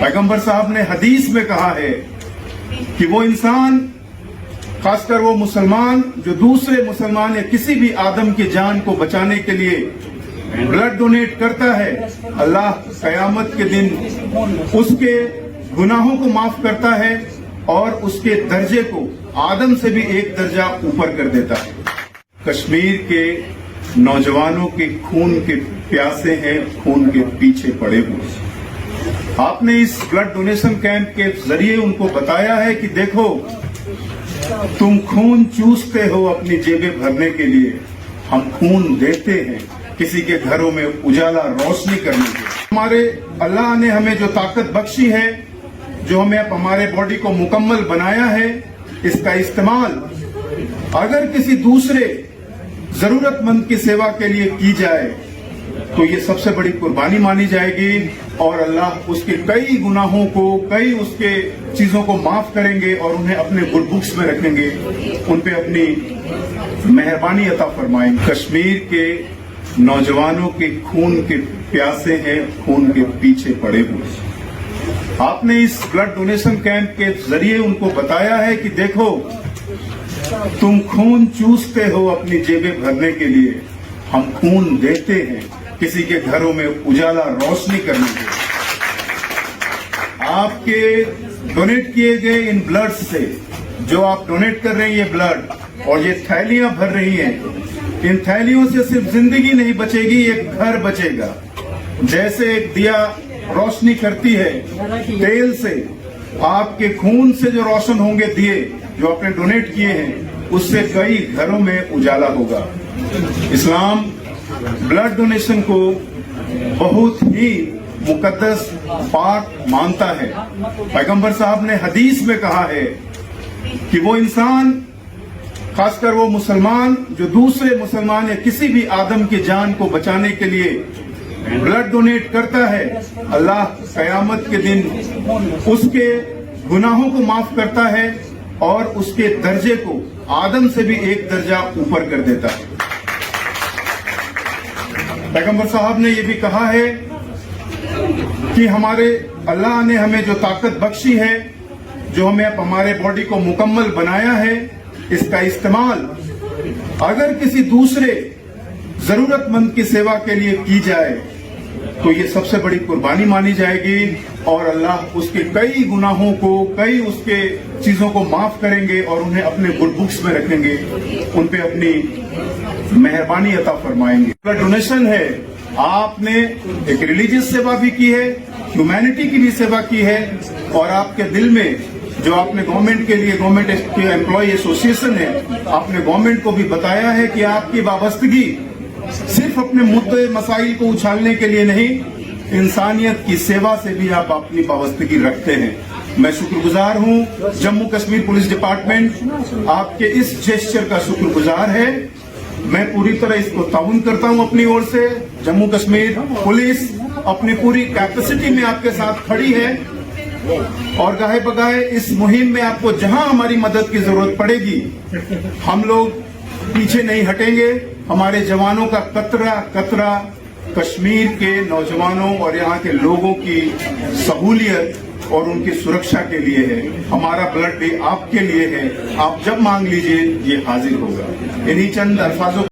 पैगंबर साहब ने हदीस में कहा है कि वो इंसान, खासकर वो मुसलमान जो दूसरे मुसलमान या किसी भी आदम की जान को बचाने के लिए ब्लड डोनेट करता है, अल्लाह कयामत के दिन उसके गुनाहों को माफ करता है और उसके दर्जे को आदम से भी एक दर्जा ऊपर कर देता है। कश्मीर के नौजवानों के खून के प्यासे हैं, खून के पीछे पड़े हुए। आपने इस ब्लड डोनेशन कैंप के जरिए उनको बताया है कि देखो, तुम खून चूसते हो अपनी जेबें भरने के लिए, हम खून देते हैं किसी के घरों में उजाला रोशनी करने के लिए। हमारे अल्लाह ने हमें जो ताकत बख्शी है, जो हमें हमारे बॉडी को मुकम्मल बनाया है, इसका इस्तेमाल अगर किसी दूसरे जरूरतमंद की सेवा के लिए की जाए तो ये सबसे बड़ी कुर्बानी मानी जाएगी और अल्लाह उसके कई गुनाहों को, कई उसके चीजों को माफ करेंगे और उन्हें अपने गुड बुक्स में रखेंगे, उन पे अपनी मेहरबानी अता फरमाएंगे। कश्मीर के नौजवानों के खून के प्यासे हैं, खून के पीछे पड़े हुए। आपने इस ब्लड डोनेशन कैंप के जरिए उनको बताया है कि देखो, तुम खून चूसते हो अपनी जेबें भरने के लिए, हम खून देते हैं किसी के घरों में उजाला रोशनी करने के लिए। आपके डोनेट किए गए इन ब्लड से, जो आप डोनेट कर रहे हैं ये ब्लड और ये थैलियां भर रही हैं, इन थैलियों से सिर्फ जिंदगी नहीं बचेगी, एक घर बचेगा। जैसे एक दिया रोशनी करती है तेल से, आपके खून से जो रोशन होंगे दिए जो आपने डोनेट किए हैं, उससे कई घरों में उजाला होगा। इस्लाम ब्लड डोनेशन को बहुत ही मुकद्दस पाक मानता है। पैगंबर साहब ने हदीस में कहा है कि वो इंसान, खासकर वो मुसलमान जो दूसरे मुसलमान या किसी भी आदम की जान को बचाने के लिए ब्लड डोनेट करता है, अल्लाह कयामत के दिन उसके गुनाहों को माफ करता है और उसके दर्जे को आदम से भी एक दर्जा ऊपर कर देता है। पैगंबर साहब ने ये भी कहा है कि हमारे अल्लाह ने हमें जो ताकत बख्शी है, जो हमें हमारे बॉडी को मुकम्मल बनाया है, इसका इस्तेमाल अगर किसी दूसरे जरूरतमंद की सेवा के लिए की जाए तो ये सबसे बड़ी कुर्बानी मानी जाएगी और अल्लाह उसके कई गुनाहों को, कई उसके चीजों को माफ करेंगे और उन्हें अपने गुड बुक्स में रखेंगे, उन पे अपनी मेहरबानी अता फरमाएंगे। ब्लड डोनेशन है, आपने एक रिलीजियस सेवा भी की है, ह्यूमैनिटी की भी सेवा की है और आपके दिल में जो आपने गवर्नमेंट के लिए, गवर्नमेंट के एम्प्लॉय एसोसिएशन है, आपने गवर्नमेंट को भी बताया है कि आपकी वाबस्तगी सिर्फ अपने मुद्दे मसाइल को उछालने के लिए नहीं, इंसानियत की सेवा से भी आप अपनी वाबस्तगी रखते हैं। मैं शुक्रगुजार हूं, जम्मू कश्मीर पुलिस डिपार्टमेंट आपके इस जेस्चर का शुक्रगुजार है। मैं पूरी तरह इसको ताउन करता हूं अपनी ओर से। जम्मू कश्मीर पुलिस अपनी पूरी कैपेसिटी में आपके साथ खड़ी है और गाहे बगाहे इस मुहिम में आपको जहां हमारी मदद की जरूरत पड़ेगी, हम लोग पीछे नहीं हटेंगे। हमारे जवानों का कतरा कतरा कश्मीर के नौजवानों और यहाँ के लोगों की सहूलियत और उनकी सुरक्षा के लिए है। हमारा ब्लड डे आपके लिए है, आप जब मांग लीजिए ये हाजिर होगा। इन्हीं चंद अल्फाजों